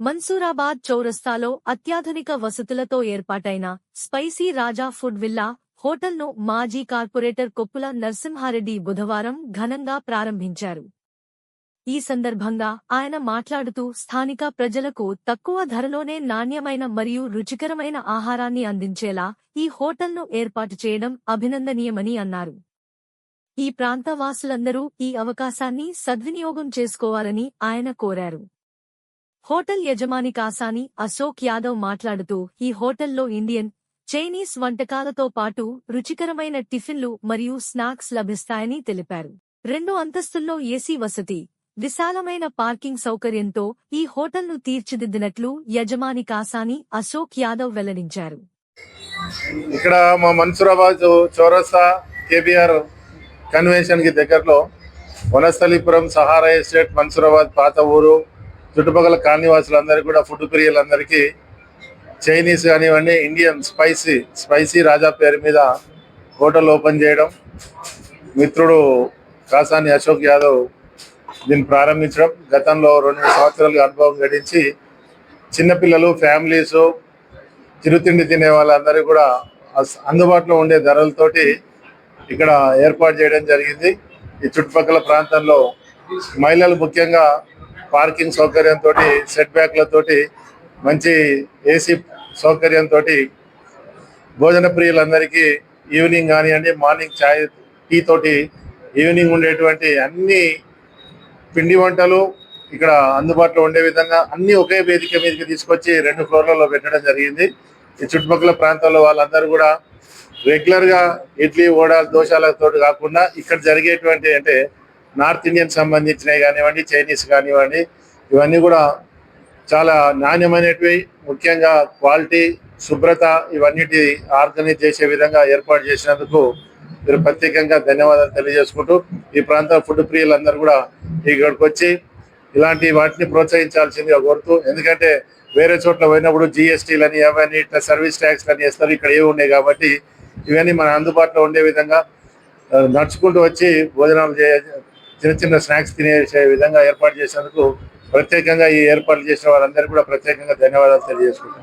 మన్సూరాబాద్ చౌరస్తాలో అత్యాధునిక వసతులతో ఏర్పాటైన స్పైసీ రాజా ఫుడ్ విల్లా హోటల్ను మాజీ కార్పొరేటర్ కొప్పుల నరసింహారెడ్డి బుధవారం ఘనంగా ప్రారంభించారు. ఈ సందర్భంగా ఆయన మాట్లాడుతూ స్థానిక ప్రజలకు తక్కువ ధరలోనే నాణ్యమైన మరియు రుచికరమైన ఆహారాన్ని అందించేలా ఈ హోటల్ను ఏర్పాటు చేయడం అభినందనీయమని అన్నారు. ఈ ప్రాంత వాసులందరూ ఈ అవకాశాన్ని సద్వినియోగం చేసుకోవాలని ఆయన కోరారు. హోటల్ యజమాని కాసాని అశోక్ యాదవ్ మాట్లాడుతూ ఈ హోటల్లో ఇండియన్, చైనీస్ వంటకాలతో పాటు రుచికరమైన టిఫిన్లు మరియు స్నాక్స్ లభిస్తాయని తెలిపారు. 2 అంతస్తుల్లో ఏసీ వసతి, విశాలమైన పార్కింగ్ సౌకర్యంతో ఈ హోటల్ను తీర్చిదిద్దినట్లు యజమాని కాసాని అశోక్ యాదవ్ వెల్లడించారు. ఇక్కడ మా మన్సూరాబాద్ చౌరస్తా కేబీఆర్ కన్వెన్షన్ కి దగ్గరలో వనస్థలిపురం సహారా ఎస్టేట్ మన్సూరాబాద్ పాత ఊరు చుట్టుపక్కల కాలనీవాసులందరికీ కూడా ఫుడ్ ప్రియులందరికీ చైనీస్ కానివ్వండి, ఇండియన్ స్పైసీ రాజా పేరు మీద హోటల్ ఓపెన్ చేయడం, మిత్రుడు కాసాని అశోక్ యాదవ్ దీన్ని ప్రారంభించడం, గతంలో 2 సంవత్సరాలుగా అనుభవం గడించి చిన్నపిల్లలు, ఫ్యామిలీస్, చిరుతిండి తినే వాళ్ళందరూ కూడా అందుబాటులో ఉండే ధరలతోటి ఇక్కడ ఏర్పాటు చేయడం జరిగింది. ఈ చుట్టుపక్కల ప్రాంతంలో మహిళలు ముఖ్యంగా పార్కింగ్ సౌకర్యంతో, సెట్ బ్యాక్లతోటి, మంచి ఏసీ సౌకర్యంతో భోజన ప్రియులందరికీ ఈవినింగ్ కానివ్వండి, మార్నింగ్ ఛాయ్ టీ తోటి ఈవినింగ్ ఉండేటువంటి అన్ని పిండి వంటలు ఇక్కడ అందుబాటులో ఉండే విధంగా అన్ని ఒకే వేదిక మీదకి తీసుకొచ్చి 2 ఫ్లోర్లలో పెట్టడం జరిగింది. ఈ చుట్టుపక్కల ప్రాంతాల్లో వాళ్ళందరూ కూడా రెగ్యులర్గా ఇడ్లీ, వడ, దోశలతో కాకుండా ఇక్కడ జరిగేటువంటి అంటే నార్త్ ఇండియన్ సంబంధించినవి కానివ్వండి, చైనీస్ కానివ్వండి, ఇవన్నీ కూడా చాలా నాణ్యమైనవి, ముఖ్యంగా క్వాలిటీ, శుభ్రత ఇవన్నిటి ఆర్గనైజ్ చేసే విధంగా ఏర్పాటు చేసినందుకు మీరు ప్రత్యేకంగా ధన్యవాదాలు తెలియజేసుకుంటూ ఈ ప్రాంత ఫుడ్ ప్రియులందరూ కూడా ఇక్కడికి వచ్చి ఇలాంటి వాటిని ప్రోత్సహించాల్సిందిగా కోరుతూ, ఎందుకంటే వేరే చోట్ల పోయినప్పుడు జిఎస్టీలని అవన్నీ ఇట్లా సర్వీస్ ట్యాక్స్ అని వేస్తారు, ఇక్కడ ఏవి ఉన్నాయి కాబట్టి ఇవన్నీ మన అందుబాటులో ఉండే విధంగా నడుచుకుంటూ వచ్చి భోజనాలు చిన్న స్నాక్స్ తినేసే విధంగా ఏర్పాటు చేసినందుకు ప్రత్యేకంగా ఈ ఏర్పాట్లు చేసిన వారందరికీ కూడా ప్రత్యేకంగా ధన్యవాదాలు తెలియజేసుకుంటాం.